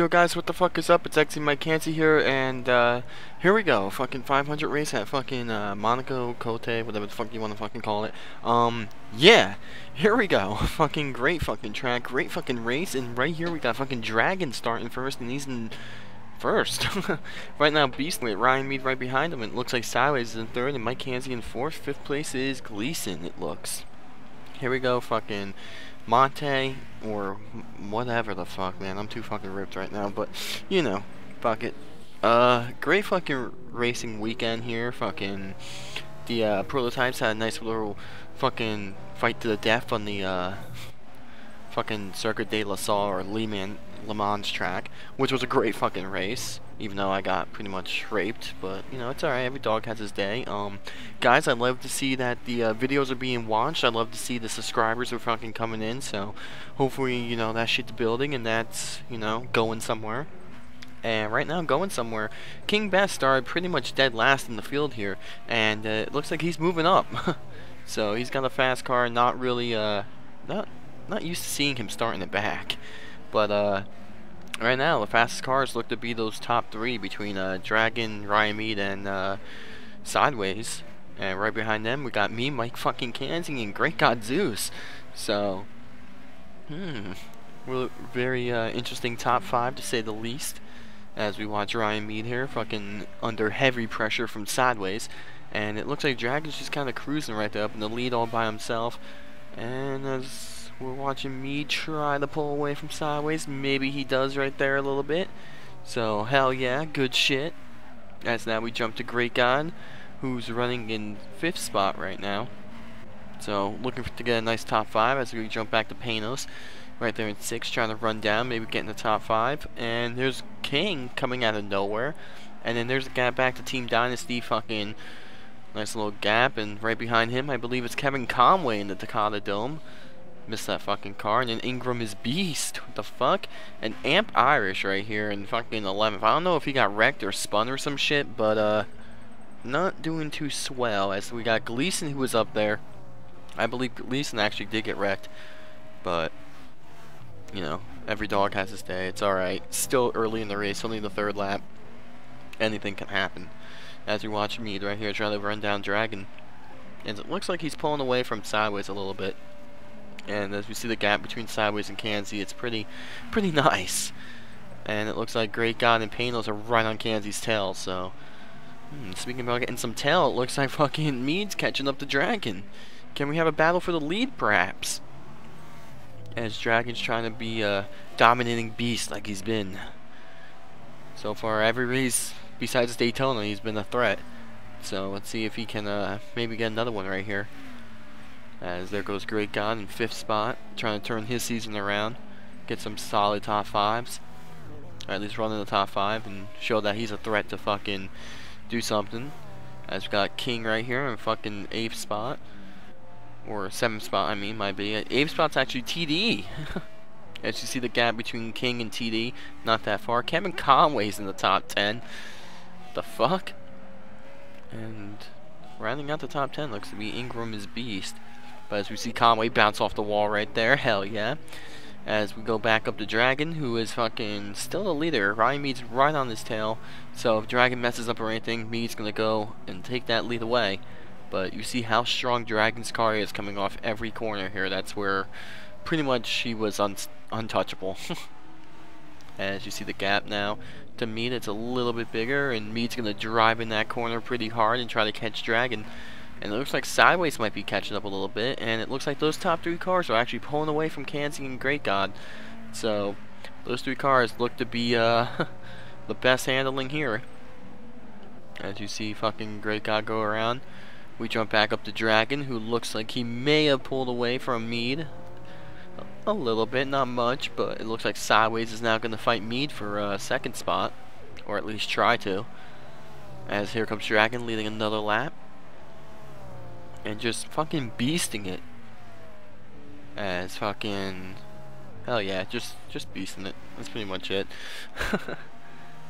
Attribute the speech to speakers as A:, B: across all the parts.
A: Yo guys, what the fuck is up? It's actually Mike Canty here, and here we go. Fucking 500 race at fucking Monaco, Cote, whatever the fuck you want to fucking call it. Yeah, here we go. Fucking great fucking track, great fucking race, and right here we got fucking Dragon starting first, and he's in first. Right now, Beastly, Ryan Mead right behind him, and it looks like Sideways is in third, and Mike Canty in fourth. Fifth place is Gleason, it looks. Here we go, fucking Monte, or whatever the fuck, man. I'm too fucking ripped right now, but, you know, fuck it. Great fucking racing weekend here. Fucking, the, prototypes had a nice little fucking fight to the death on the, fucking Circuit de la Salle, or LeMans track, which was a great fucking race, even though I got pretty much raped, but, you know, it's alright, every dog has his day. Guys, I'd love to see that the videos are being watched. I'd love to see the subscribers are fucking coming in, so hopefully, you know, that shit's building and that's, you know, going somewhere. And right now, going somewhere. King Best started pretty much dead last in the field here, and it looks like he's moving up. So he's got a fast car, not really, not used to seeing him starting it back. But, right now, the fastest cars look to be those top three between Dragon, Ryan Mead, and Sideways. And right behind them, we got me, Mike fucking Canty, and Great God Zeus. So, very interesting top five to say the least. As we watch Ryan Mead here, fucking under heavy pressure from Sideways. And it looks like Dragon's just kind of cruising right there up in the lead all by himself. And as we're watching Mead try to pull away from Sideways, maybe he does right there a little bit. So, hell yeah, good shit. As now we jump to Great God, who's running in 5th spot right now. So, looking to get a nice top 5 as we jump back to Panos. Right there in 6th, trying to run down, maybe get in the top 5. And there's King coming out of nowhere. And then there's a gap back to Team Dynasty, fucking nice little gap. And right behind him, I believe it's Kevin Conway in the Takata Dome. Missed that fucking car. And then Ingram is Beast. What the fuck? And Amp Irish right here in fucking 11th. I don't know if he got wrecked or spun or some shit, but not doing too swell. As we got Gleason who was up there. I believe Gleason actually did get wrecked, but you know, every dog has his day. It's alright. Still early in the race, only the 3rd lap. Anything can happen. As you watch Mead right here trying to run down Dragon. And it looks like he's pulling away from Sideways a little bit. And as we see the gap between Sideways and Canty, it's pretty nice. And it looks like Great God and Panos are right on Canty's tail, so speaking about getting some tail, it looks like fucking Mead's catching up to Dragon. Can we have a battle for the lead, perhaps? As Dragon's trying to be a dominating beast like he's been. So far, every race besides Daytona, he's been a threat. So let's see if he can maybe get another one right here. As there goes Great God in 5th spot, trying to turn his season around, get some solid top 5s. Or at least run in the top 5 and show that he's a threat to fucking do something. As we got King right here in fucking 8th spot. Or 7th spot, I mean, might be. 8th spot's actually TD. As you see the gap between King and TD, not that far. Kevin Conway's in the top 10. The fuck? And rounding out the top 10 looks to be Ingram is Beast. But as we see Conway bounce off the wall right there, hell yeah. As we go back up to Dragon, who is fucking still the leader. Ryan Mead's right on his tail. So if Dragon messes up or anything, Mead's gonna go and take that lead away. But you see how strong Dragon's car is coming off every corner here. That's where pretty much he was untouchable. As you see the gap now to Mead, it's a little bit bigger, and Mead's going to drive in that corner pretty hard and try to catch Dragon. And it looks like Sideways might be catching up a little bit, and it looks like those top 3 cars are actually pulling away from Canty and Great God. So those 3 cars look to be the best handling here. As you see fucking Great God go around. We jump back up to Dragon, who looks like he may have pulled away from Mead. A little bit, not much, but it looks like Sideways is now going to fight Mead for 2nd spot. Or at least try to. As here comes Dragon leading another lap. And just fucking beasting it. As fucking hell yeah, just beasting it. That's pretty much it.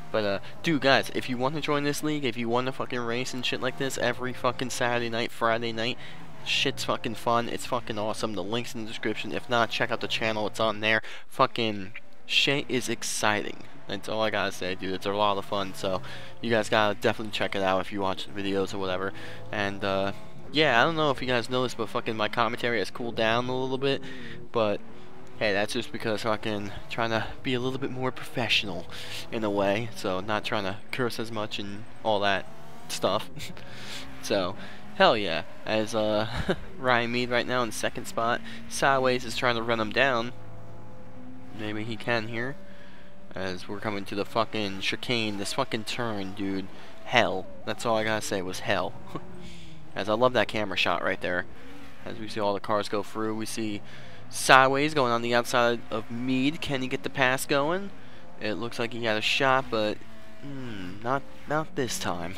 A: But, dude, guys, if you want to join this league, if you want to fucking race and shit like this every fucking Saturday night, Friday night, shit's fucking fun. It's fucking awesome. The link's in the description. If not, check out the channel. It's on there. Fucking shit is exciting. That's all I gotta say, dude. It's a lot of fun, so you guys gotta definitely check it out if you watch the videos or whatever. And yeah, I don't know if you guys noticed, but fucking my commentary has cooled down a little bit, but hey, that's just because fucking trying to be a little bit more professional in a way, so not trying to curse as much and all that stuff. So hell yeah, as Ryan Mead right now in second spot. Sideways is trying to run him down. Maybe he can here. As we're coming to the fucking chicane, this fucking turn, dude. Hell. That's all I gotta say was hell. As I love that camera shot right there. As we see all the cars go through, we see Sideways going on the outside of Mead. Can he get the pass going? It looks like he had a shot, but not this time.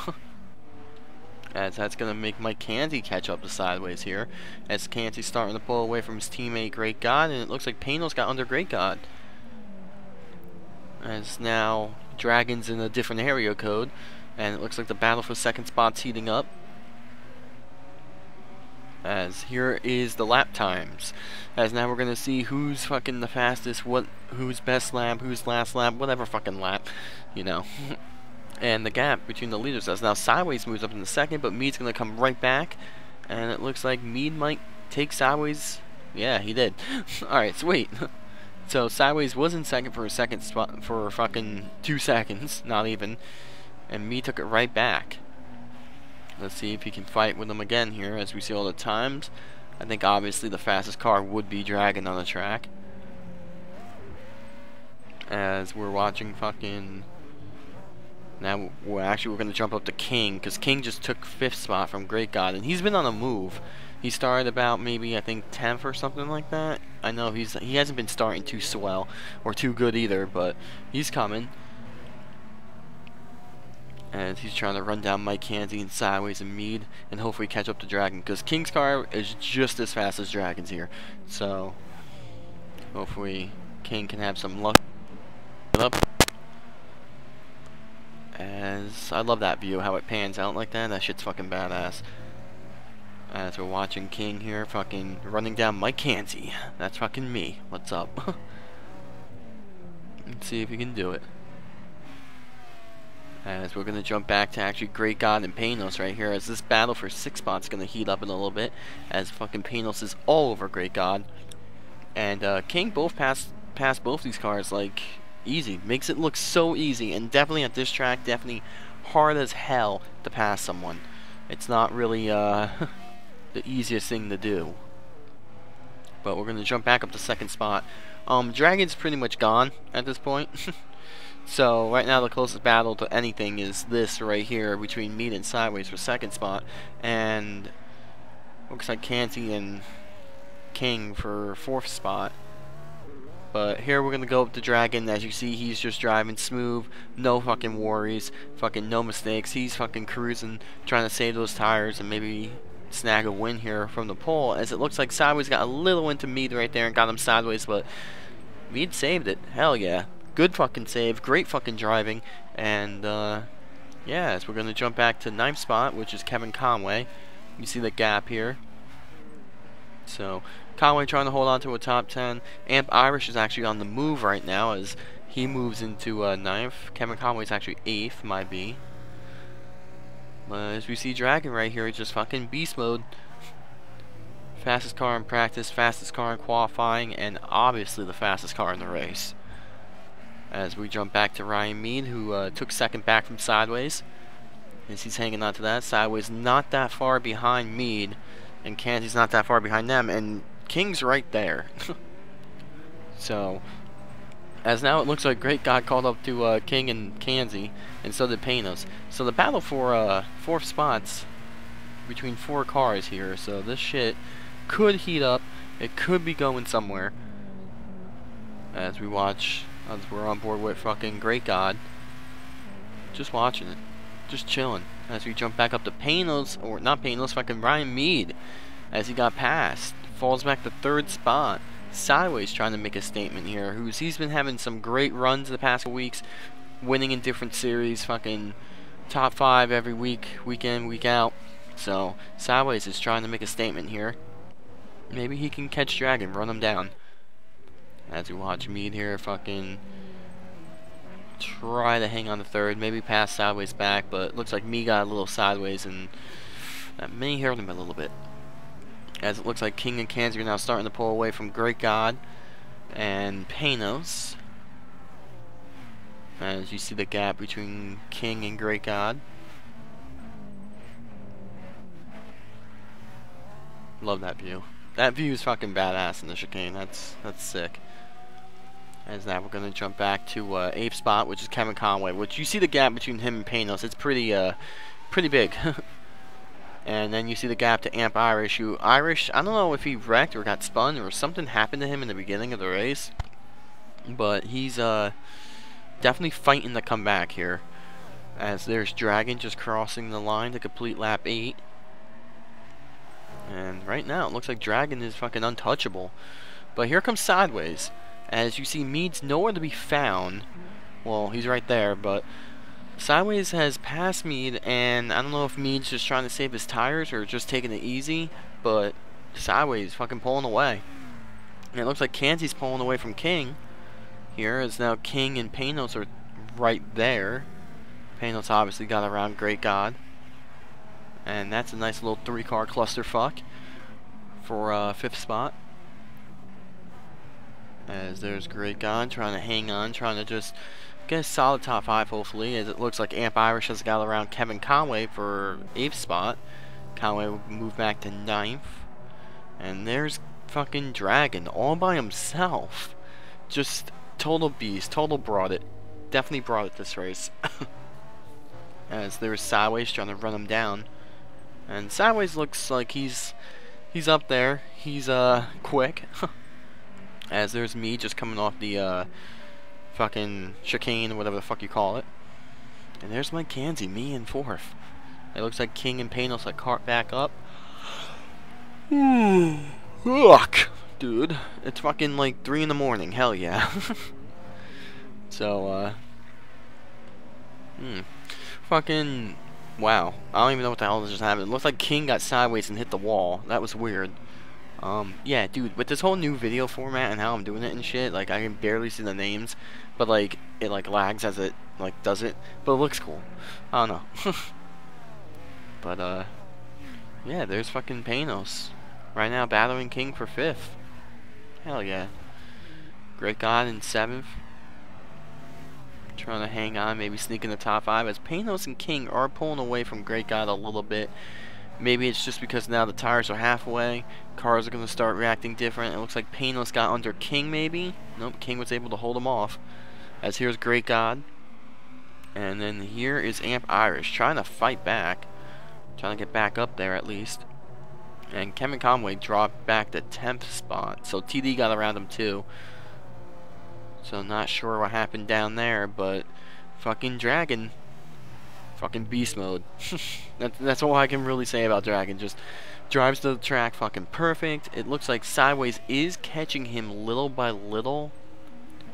A: As that's going to make Mike Canty catch up to Sideways here. As Canty's starting to pull away from his teammate Great God, and it looks like Panos got under Great God. As now Dragon's in a different area code, and it looks like the battle for second spot's heating up. As here is the lap times. As now we're going to see who's fucking the fastest, who's best lap, who's last lap, whatever fucking lap, you know. And the gap between the leaders, as now Sideways moves up in the second, but Mead's going to come right back. And it looks like Mead might take Sideways. Yeah, he did. Alright, sweet. So Sideways was in second for a second spot for fucking 2 seconds, not even. And Mead took it right back. Let's see if he can fight with him again here as we see all the times. I think obviously the fastest car would be Dragon on the track. As we're watching fucking... Now, we're going to jump up to King, because King just took 5th spot from Great God, and he's been on a move. He started about maybe, I think, 10th or something like that. I know he hasn't been starting too swell, or too good either, but he's coming. As he's trying to run down Mike Canty and Sideways and Mead, and hopefully catch up to Dragon, because King's car is just as fast as Dragon's here. So, hopefully King can have some luck. As I love that view, how it pans out like that. That shit's fucking badass. As we're watching King here, fucking running down Mike Canty. That's fucking me. What's up? Let's see if he can do it. As we're gonna jump back to actually Great God and Panos right here, as this battle for 6 spots is gonna heat up in a little bit. As fucking Panos is all over Great God, and King both passed both these cars like easy. Makes it look so easy, and definitely at this track, definitely hard as hell to pass someone. It's not really the easiest thing to do. But we're gonna jump back up to second spot. Dragon's pretty much gone at this point. So right now the closest battle to anything is this right here between Mead and Sideways for second spot, and looks like Canty and King for 4th spot. But here we're gonna go up to Dragon. As you see, he's just driving smooth, no fucking worries, fucking no mistakes. He's fucking cruising, trying to save those tires and maybe snag a win here from the pole. As it looks like Sideways got a little into Mead right there and got him sideways, but Mead saved it. Hell yeah. Good fucking save, great fucking driving, and yeah, as we're gonna jump back to 9th spot, which is Kevin Conway. You see the gap here. So Conway trying to hold on to a top 10. Amp Irish is actually on the move right now as he moves into 9th. Kevin Conway's actually 8th, might be. As we see Dragon right here, it's just fucking beast mode. Fastest car in practice, fastest car in qualifying, and obviously the fastest car in the race. As we jump back to Ryan Mead, who took second back from Sideways. As he's hanging on to that. Sideways not that far behind Mead, and Canty's not that far behind them, and King's right there. So, as now it looks like Great God called up to King and Canty, and so did Panos. So the battle for 4th spots between 4 cars here, so this shit could heat up. It could be going somewhere. As we watch... As we're on board with fucking Great God. Just watching it. Just chilling. As we jump back up to Panos, or not Panos, fucking Ryan Mead. As he got passed. Falls back to 3rd spot. Sideways trying to make a statement here. He's been having some great runs the past weeks. Winning in different series. Fucking top 5 every week. Week in, week out. So, Sideways is trying to make a statement here. Maybe he can catch Dragon, run him down. As we watch Mead here fucking try to hang on to third, maybe pass sideways back, but it looks like me got a little sideways, and that may hurt him a little bit. As it looks like King and Kanzi are now starting to pull away from Great God and Panos. As you see the gap between King and Great God. Love that view. That view is fucking badass in the chicane. That's sick. As now we're gonna jump back to 8th spot, which is Kevin Conway. Which you see the gap between him and Panos. It's pretty big. And then you see the gap to Amp Irish. Irish, I don't know if he wrecked or got spun or something happened to him in the beginning of the race, but he's definitely fighting to come back here. As there's Dragon just crossing the line to complete lap 8. And right now it looks like Dragon is fucking untouchable. But here comes Sideways. As you see, Mead's nowhere to be found. Well, he's right there, but Sideways has passed Mead, and I don't know if Mead's just trying to save his tires or just taking it easy, but Sideways fucking pulling away. And it looks like Kanzi's pulling away from King. Here is now King and Panos are right there. Panos obviously got around Great God. And that's a nice little 3-car clusterfuck for 5th spot. As there's Great God trying to hang on, trying to just get a solid top 5 hopefully, as it looks like Amp Irish has got around Kevin Conway for 8th spot. Conway will move back to 9th. And there's fucking Dragon all by himself. Just total beast, total brought it. Definitely brought it this race. As there's Sideways trying to run him down. And Sideways looks like he's up there. He's quick. As there's me just coming off the fucking chicane or whatever the fuck you call it. And there's my Kanzi, me in 4th. It looks like King and Panos like cart back up. Ugh, dude, it's fucking like 3 in the morning. Hell yeah. So fucking wow. I don't even know what the hell just happened. It looks like King got sideways and hit the wall. That was weird. Yeah, dude, with this whole new video format and how I'm doing it and shit, like, I can barely see the names, but, like, it, like, lags as it, like, does it, but it looks cool. I don't know. But, yeah, there's fucking Panos. Right now, battling King for 5th. Hell yeah. Great God in 7th. Trying to hang on, maybe sneak in the top 5, as Panos and King are pulling away from Great God a little bit. Maybe it's just because now the tires are halfway. Cars are going to start reacting different. It looks like Panos got under King maybe. Nope, King was able to hold him off. As here's Great God. And then here is Amp Irish trying to fight back. Trying to get back up there at least. And Kevin Conway dropped back to 10th spot. So TD got around him too. So not sure what happened down there, but fucking Dragon. Fucking beast mode. That's all I can really say about Dragon. Just drives to the track fucking perfect. It looks like Sideways is catching him little by little,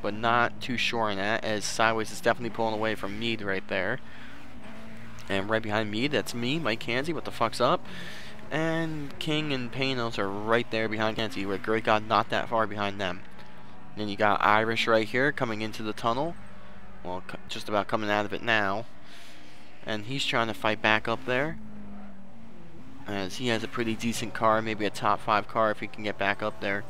A: but not too sure on that, as Sideways is definitely pulling away from Mead right there. And right behind Mead, that's me, Mike Kanzi. What the fuck's up? And King and Panos are right there behind Kanzi, where Great God not that far behind them. And then you got Irish right here coming into the tunnel. Well, just about coming out of it now. And he's trying to fight back up there, as he has a pretty decent car, maybe a top 5 car if he can get back up there.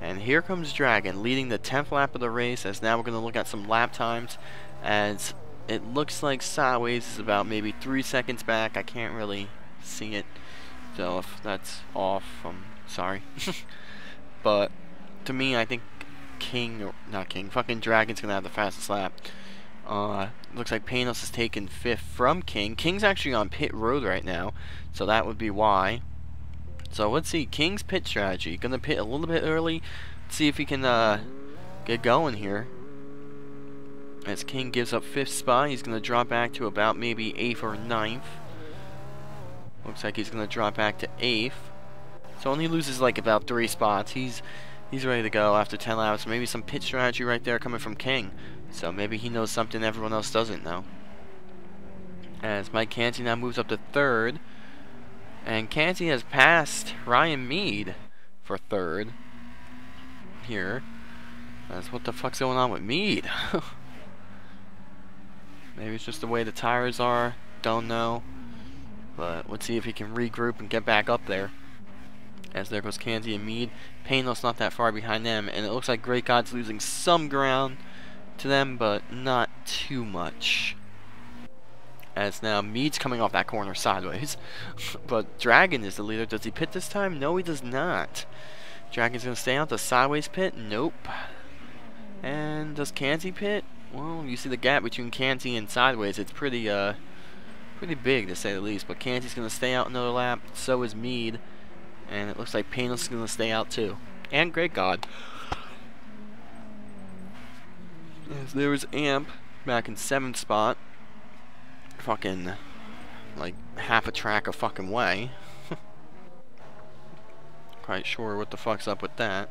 A: And here comes Dragon leading the 10th lap of the race, as now we're going to look at some lap times, as it looks like Sideways is about maybe 3 seconds back. I can't really see it, so if that's off, I'm sorry. But to me, I think fucking Dragon's going to have the fastest lap. Looks like Panos is taking 5th from King. King's actually on pit road right now, so that would be why. So let's see, King's pit strategy. Gonna pit a little bit early, see if he can get going here. As King gives up 5th spot, he's gonna drop back to about maybe 8th or 9th. Looks like he's gonna drop back to 8th. So only loses like about 3 spots. He's ready to go after 10 laps. Maybe some pit strategy right there coming from King. So maybe he knows something everyone else doesn't know. As Mike Kanzi now moves up to 3rd. And Kanzi has passed Ryan Mead for 3rd. Here. That's what the fuck's going on with Mead? Maybe it's just the way the tires are. Don't know. But let's see if he can regroup and get back up there. As there goes Kanzi and Mead. Panos not that far behind them. And it looks like Great God's losing some ground to them, but not too much. As now Mead's coming off that corner sideways. But Dragon is the leader. Does he pit this time? No, he does not. Dragon's going to stay out the sideways pit? Nope. And does Kanzi pit? Well, you see the gap between Kanzi and sideways. It's pretty big, to say the least. But Kanzi's going to stay out another lap. So is Mead. And it looks like Panos is going to stay out too. And Great God. As there was Amp back in 7th spot. Fucking, like, half a track a fucking way. Quite sure what the fuck's up with that.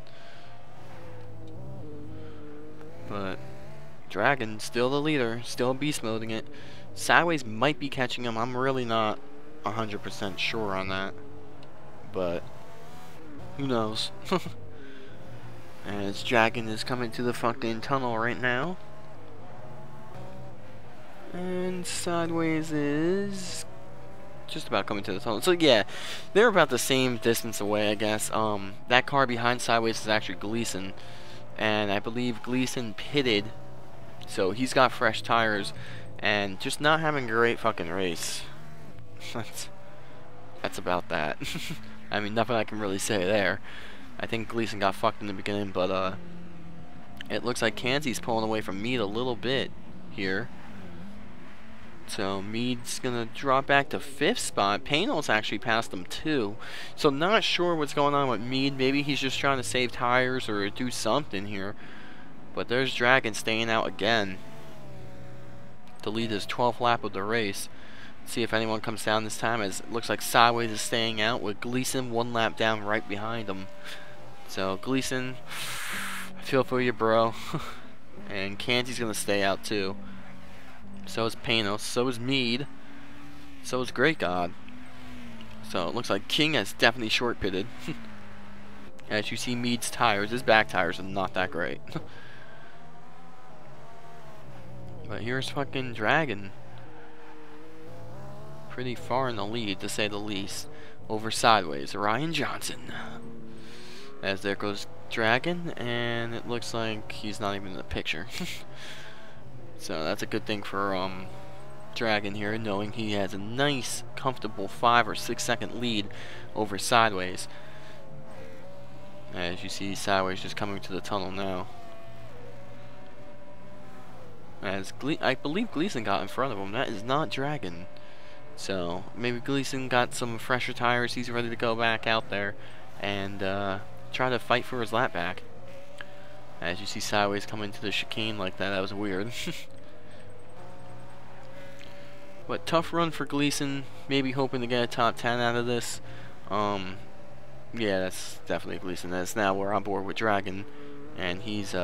A: But Dragon, still the leader, still beast moding it. Sideways might be catching him. I'm really not 100% sure on that. But who knows? As Dragon is coming to the fucking tunnel right now. And Sideways is just about coming to the tunnel. So yeah, they're about the same distance away, I guess. That car behind Sideways is actually Gleason. And I believe Gleason pitted. So he's got fresh tires. And just not having a great fucking race. That's about that. I mean, nothing I can really say there. I think Gleason got fucked in the beginning, but it looks like Kanzi's pulling away from Mead a little bit here. So Mead's gonna drop back to 5th spot. Panos actually passed him too. So not sure what's going on with Mead. Maybe he's just trying to save tires or do something here. But there's Dragon staying out again to lead his 12th lap of the race. See if anyone comes down this time, as it looks like Sideways is staying out with Gleason 1 lap down right behind him. So Gleason, I feel for you, bro. And Kanzi's gonna stay out too. So is Panos, so is Mead, so is Great God. So it looks like King has definitely short pitted. As you see Mead's tires, his back tires are not that great. But here's fucking Dragon. Pretty far in the lead, to say the least, over Sideways. Ryan Johnson. As there goes Dragon, and it looks like he's not even in the picture. So that's a good thing for Dragon here, knowing he has a nice, comfortable 5 or 6 second lead over Sideways. As you see, Sideways just coming to the tunnel now. As I believe Gleason got in front of him. That is not Dragon. So maybe Gleason got some fresher tires. He's ready to go back out there and try to fight for his lap back. As you see Sideways coming to the chicane like that, that was weird. But tough run for Gleason. Maybe hoping to get a top 10 out of this. Yeah, that's definitely Gleason. That's now we're on board with Dragon, and he's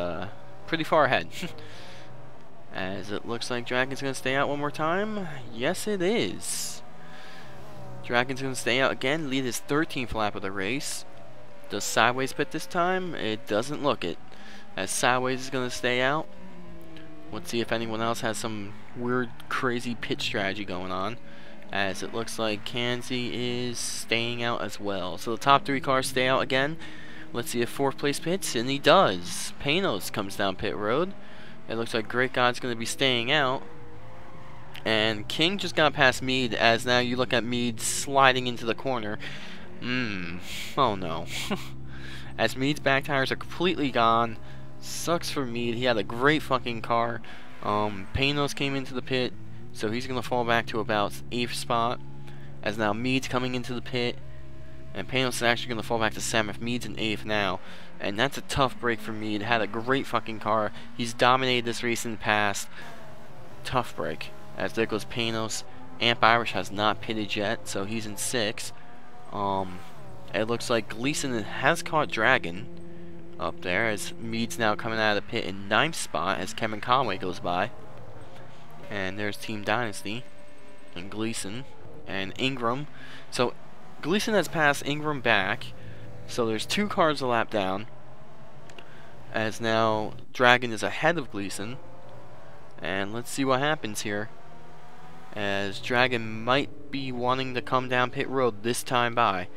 A: pretty far ahead. As it looks like Dragon's gonna stay out one more time. Yes, it is. Dragon's gonna stay out again, lead his 13th lap of the race. Does Sideways pit this time? It doesn't look it. As Sideways is going to stay out. Let's see if anyone else has some weird, crazy pit strategy going on. As it looks like Kanzi is staying out as well. So the top 3 cars stay out again. Let's see if 4th place pits, and he does. Panos comes down pit road. It looks like Great God's going to be staying out. And King just got past Mead, as now you look at Mead sliding into the corner. Oh no. As Mead's back tires are completely gone. Sucks for Mead. He had a great fucking car. Panos came into the pit, so he's going to fall back to about 8th spot. As now Mead's coming into the pit, and Panos is actually going to fall back to 7th. Mead's in 8th now. And that's a tough break for Mead. Had a great fucking car. He's dominated this race in the past. Tough break. As there goes Panos. Amp Irish has not pitted yet, so he's in 6th. It looks like Gleason has caught Dragon up there, as Mead's now coming out of the pit in 9th spot as Kevin Conway goes by. And there's Team Dynasty and Gleason and Ingram. So Gleason has passed Ingram back, so there's 2 cars a lap down, as now Dragon is ahead of Gleason. And let's see what happens here, as Dragon might be wanting to come down pit road this time by.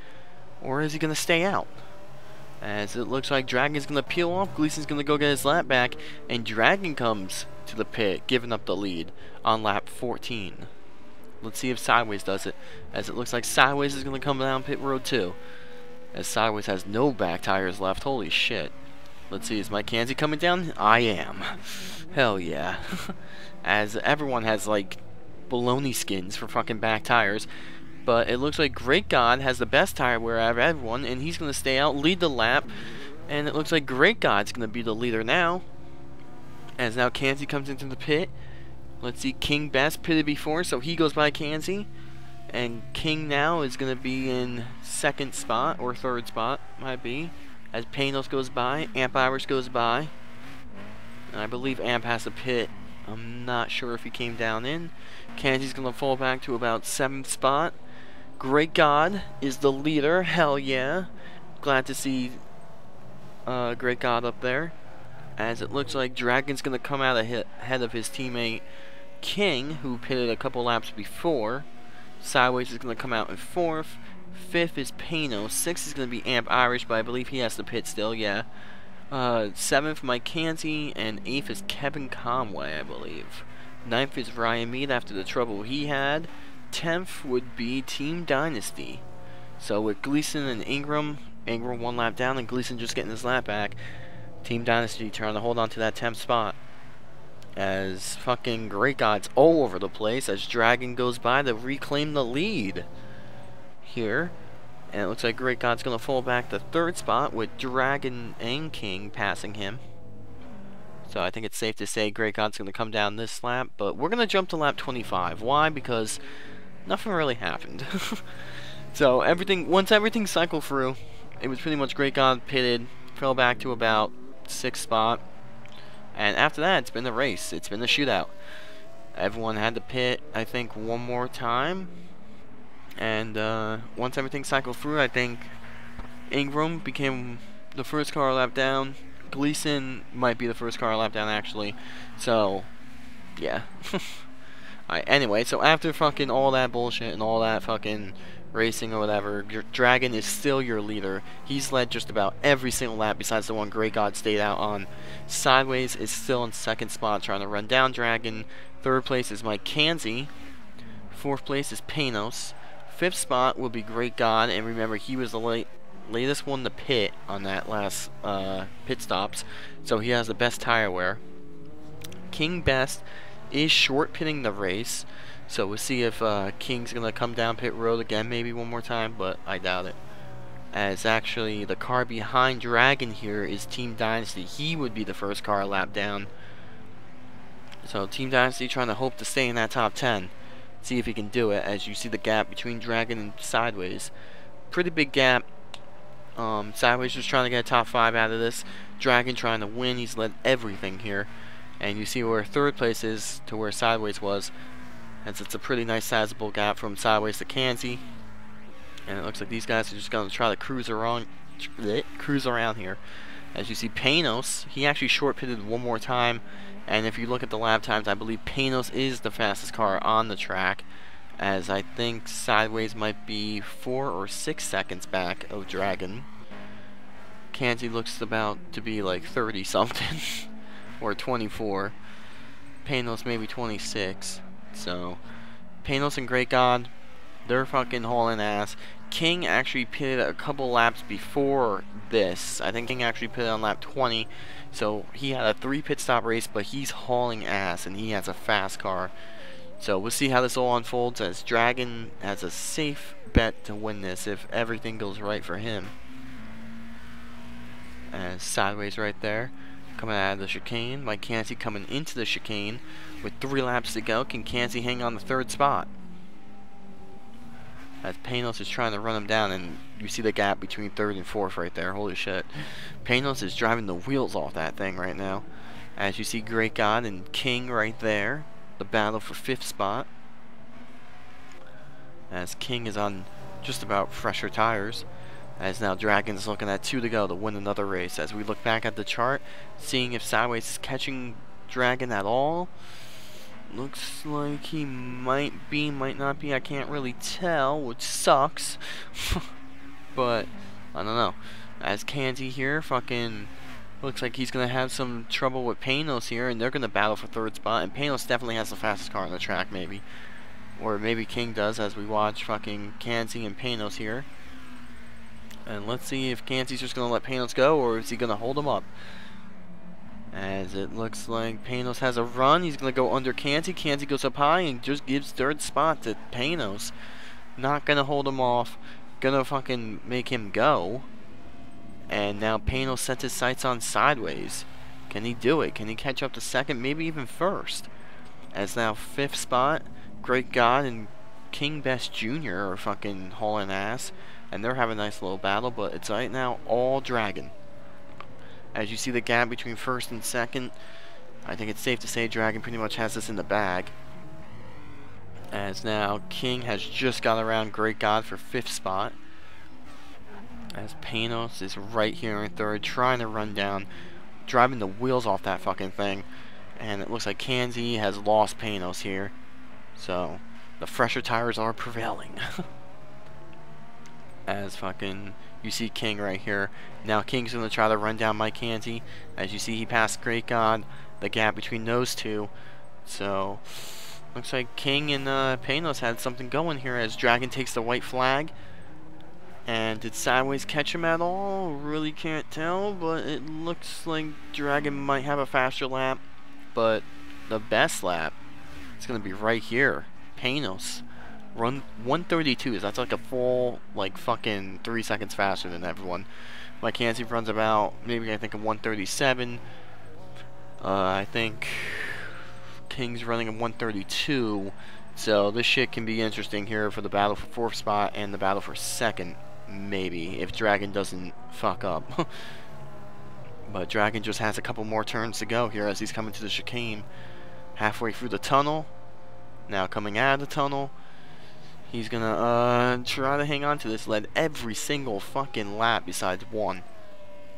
A: Or is he going to stay out? As it looks like Dragon's going to peel off, Gleason's going to go get his lap back, and Dragon comes to the pit, giving up the lead on lap 14. Let's see if Sideways does it, as it looks like Sideways is going to come down pit road too, as Sideways has no back tires left. Holy shit. Let's see, is Mike Kanzi coming down? I am. Hell yeah. As everyone has like baloney skins for fucking back tires. But it looks like Great God has the best tire wear out of everyone, and he's going to stay out, lead the lap. And it looks like Great God's going to be the leader now, as now Kanzi comes into the pit. Let's see, King Best pitted before, so he goes by Kanzi. And King now is going to be in second spot, or third spot, might be. As Panos goes by, Amp Irish goes by. And I believe Amp has a pit. I'm not sure if he came down in. Kanzi's going to fall back to about 7th spot. Great God is the leader. Hell yeah. Glad to see Great God up there. As it looks like Dragon's going to come out ahead of his teammate King, who pitted a couple laps before. Sideways is going to come out in 4th. 5th is Panos. 6th is going to be Amp Irish, but I believe he has to pit still, yeah. 7th, Mike Kanzi, and 8th is Kevin Conway, I believe. 9th is Ryan Mead after the trouble he had. 10th would be Team Dynasty. So with Gleason and Ingram 1 lap down and Gleason just getting his lap back, Team Dynasty trying to hold on to that 10th spot. As fucking Great God's all over the place as Dragon goes by to reclaim the lead here. And it looks like Great God's going to fall back to 3rd spot with Dragon and King passing him. So I think it's safe to say Great God's going to come down this lap. But we're going to jump to lap 25. Why? Because nothing really happened. So once everything cycled through, it was pretty much Great God pitted, fell back to about 6th spot. And after that, it's been a race. It's been a shootout. Everyone had to pit, I think, one more time. And once everything cycled through, I think Ingram became the first car lap down. Gleason might be the first car lap down, actually. So, yeah. Alright, anyway, so after fucking all that bullshit and all that fucking racing or whatever, Dragon is still your leader. He's led just about every single lap besides the one Great God stayed out on. Sideways is still in 2nd spot trying to run down Dragon. 3rd place is Mike Kanzi. 4th place is Panos. 5th spot will be Great God, and remember, he was the latest one to pit on that last pit stops, so he has the best tire wear. King Best is short pitting the race, so we'll see if King's gonna come down pit road again maybe one more time, but I doubt it, as actually the car behind Dragon here is Team Dynasty. He would be the first car lap down, so Team Dynasty trying to hope to stay in that top 10. See if he can do it, as you see the gap between Dragon and Sideways. Pretty big gap. Sideways just trying to get a top 5 out of this. Dragon trying to win. He's led everything here. And you see where 3rd place is to where Sideways was, as it's a pretty nice sizable gap from Sideways to Kanzi. And it looks like these guys are just going to try to cruise around here. As you see Panos, he actually short pitted one more time. And if you look at the lap times, I believe Panos is the fastest car on the track, as I think Sideways might be 4 or 6 seconds back of Dragon. Kanzi looks about to be like 30 something or 24. Panos maybe 26. So Panos and Great God, they're fucking hauling ass. King actually pitted a couple laps before this. I think King actually pitted on lap 20. So he had a 3 pit stop race, but he's hauling ass and he has a fast car. So we'll see how this all unfolds, as Dragon has a safe bet to win this if everything goes right for him. As Sideways right there, coming out of the chicane. Mike Kanzi coming into the chicane with 3 laps to go. Can Kanzi hang on the 3rd spot? As Panos is trying to run him down, and you see the gap between 3rd and 4th right there. Holy shit. Panos is driving the wheels off that thing right now. As you see Great God and King right there. The battle for 5th spot. As King is on just about fresher tires. As now Dragon's looking at 2 to go to win another race. As we look back at the chart, seeing if Sideways is catching Dragon at all. Looks like he might be, might not be. I can't really tell, which sucks. But I don't know. As Kanzi here, fucking looks like he's gonna have some trouble with Panos here, and they're gonna battle for third spot. And Panos definitely has the fastest car on the track, maybe, or maybe King does, as we watch fucking Kanzi and Panos here. And let's see if Kanzi's just gonna let Panos go, or is he gonna hold him up? As it looks like Panos has a run, he's gonna go under Kanzi. Kanzi goes up high and just gives third spot to Panos. Not gonna hold him off. Gonna fucking make him go. And now Panos sets his sights on Sideways. Can he do it? Can he catch up to second? Maybe even first. As now fifth spot, Great God and King Best Jr. are fucking hauling ass. And they're having a nice little battle, but it's right now all Dragon. As you see the gap between first and second, I think it's safe to say Dragon pretty much has this in the bag. As now King has just got around Great God for fifth spot. As Panos is right here in third, trying to run down, driving the wheels off that fucking thing. And it looks like Kanzi has lost Panos here. So, the fresher tires are prevailing. As fucking, you see King right here. Now King's going to try to run down Mike Kanzi. As you see, he passed Great God, the gap between those two. So, looks like King and Panos had something going here as Dragon takes the white flag. And did Sideways catch him at all? Really can't tell, but it looks like Dragon might have a faster lap. But the best lap is going to be right here. Panos. Run 132. That's like a full, like, fucking 3 seconds faster than everyone. Mackenzie runs about, maybe I think a 137. I think King's running a 132. So this shit can be interesting here for the battle for fourth spot and the battle for second. Maybe, if Dragon doesn't fuck up. But Dragon just has a couple more turns to go here as he's coming to the chicane. Halfway through the tunnel. Now coming out of the tunnel. He's gonna try to hang on to this lead every single fucking lap besides one.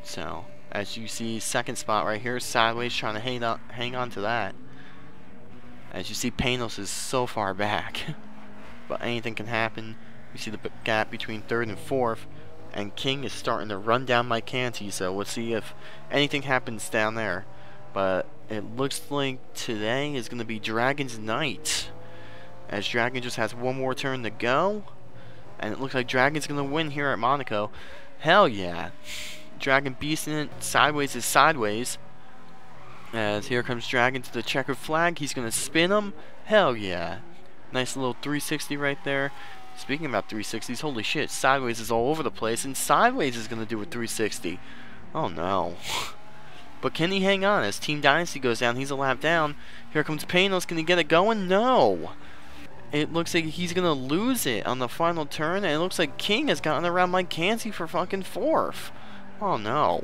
A: So, as you see, second spot right here, Sideways trying to hang on to that. As you see, Panos is so far back. But anything can happen. You see the gap between third and fourth, and King is starting to run down Mike Kanzi, so we'll see if anything happens down there. But it looks like today is going to be Dragon's night, as Dragon just has one more turn to go, and it looks like Dragon's going to win here at Monaco. Hell yeah. Dragon beasting it. Sideways is Sideways. As here comes Dragon to the checkered flag. He's going to spin him. Hell yeah. Nice little 360 right there. Speaking about 360s, holy shit, Sideways is all over the place, and Sideways is going to do a 360. Oh no. But can he hang on as Team Dynasty goes down? He's a lap down. Here comes Panos. Can he get it going? No. It looks like he's going to lose it on the final turn, and it looks like King has gotten around Mike Kanzi for fucking fourth. Oh no.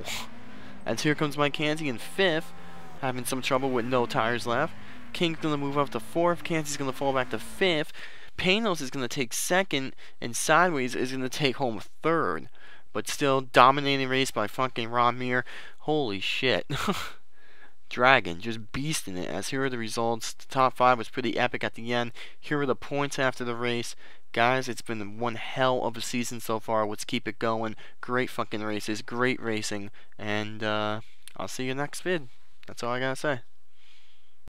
A: As here comes Mike Kanzi in fifth, having some trouble with no tires left. King's going to move up to fourth. Kanzi's going to fall back to fifth. Panos is going to take second, and Sideways is going to take home third. But still, dominating race by fucking Ron Mir. Holy shit. Dragon just beasting it, as here are the results. The top 5 was pretty epic at the end. Here are the points after the race. Guys, it's been one hell of a season so far. Let's keep it going. Great fucking races, great racing, and I'll see you next vid. That's all I gotta say.